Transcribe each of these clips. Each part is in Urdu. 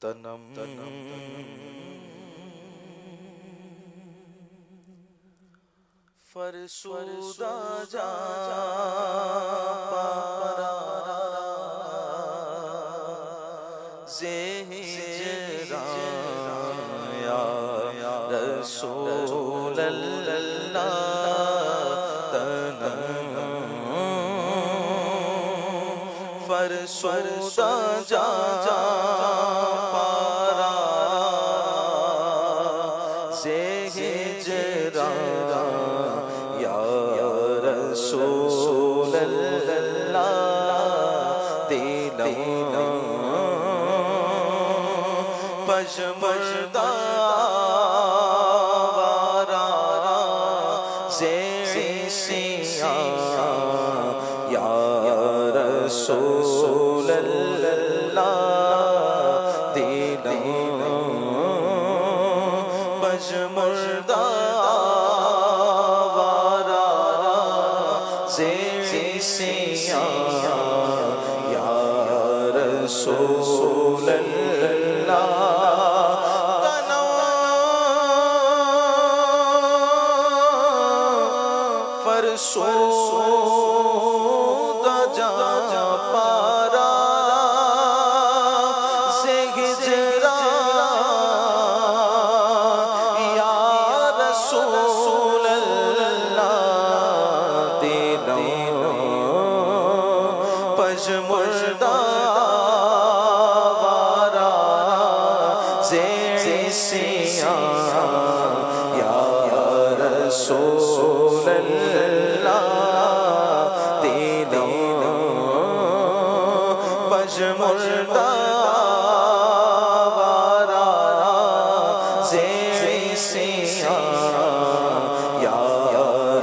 تنم فرسودہ جا پارا زہجران یا رسول اللہ تنم فرسودہ جا پارا زہجران یا رسول اللہ دلم پژمردہ وارا زیر سیاہ یا رسول اللہ دلم پژمردہ وارا زیر سیاہ یا رسول اللہ فرسودہ جا پارا زہجران یا رسول اللہ دلم پژمردہ وارا زیر سیاہ یا رسول اللہ دلم پژمردہ وارا زیر سیاہ یا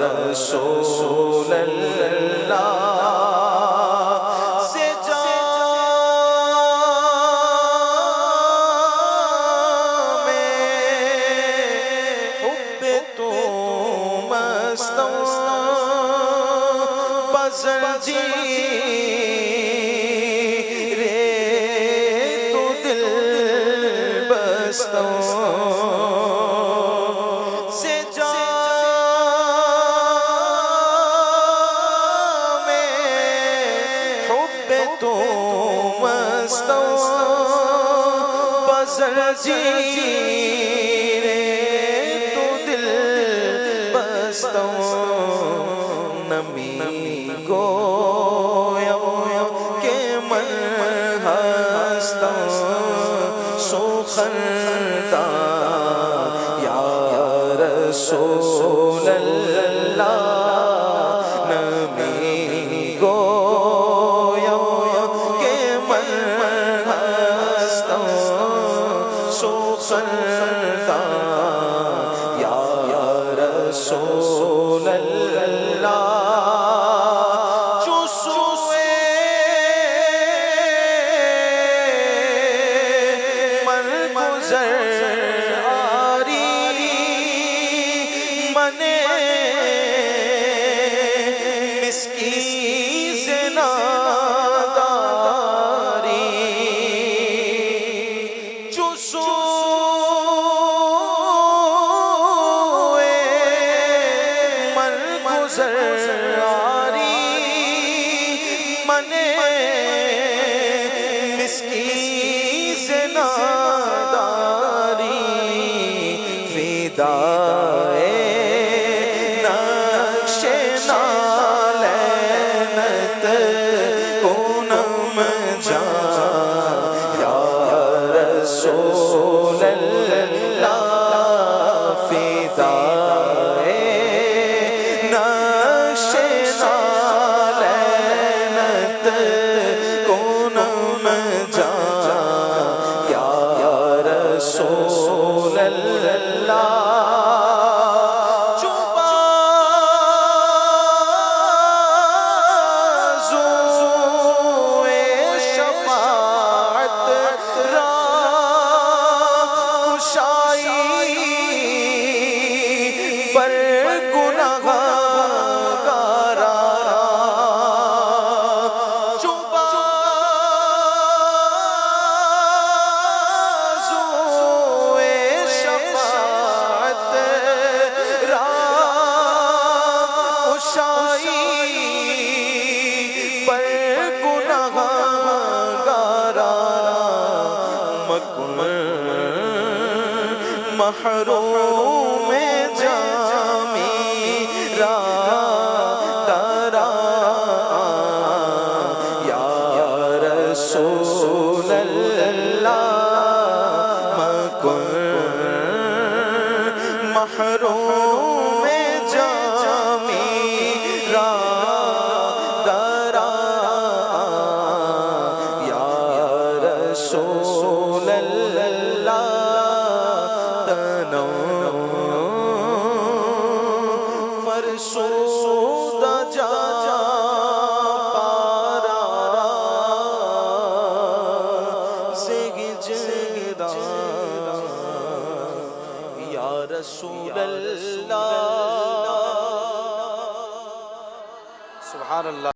رسول اللہ سے جام حب تو مستوں بزنجیر تو دل بستوں سے جام حب تو مستوں بزنجیر تو دل بستوں نمی گویم کہ من ہستم سخندہ یا رسول اللہ نمی گویم کہ من ہستم سخندہ یا رسول اللہ نقش نالینت کنم جان یا رسول اللہ فدائے نقش نالینت کنم جان یا رسول اللہ محروم جامی را ترا یا رسول اللہ مکن محروم جامی را ترا یا رسول اللہ فرسودہ جا پارا زگجدہ یا رسول اللہ. سبحان اللہ.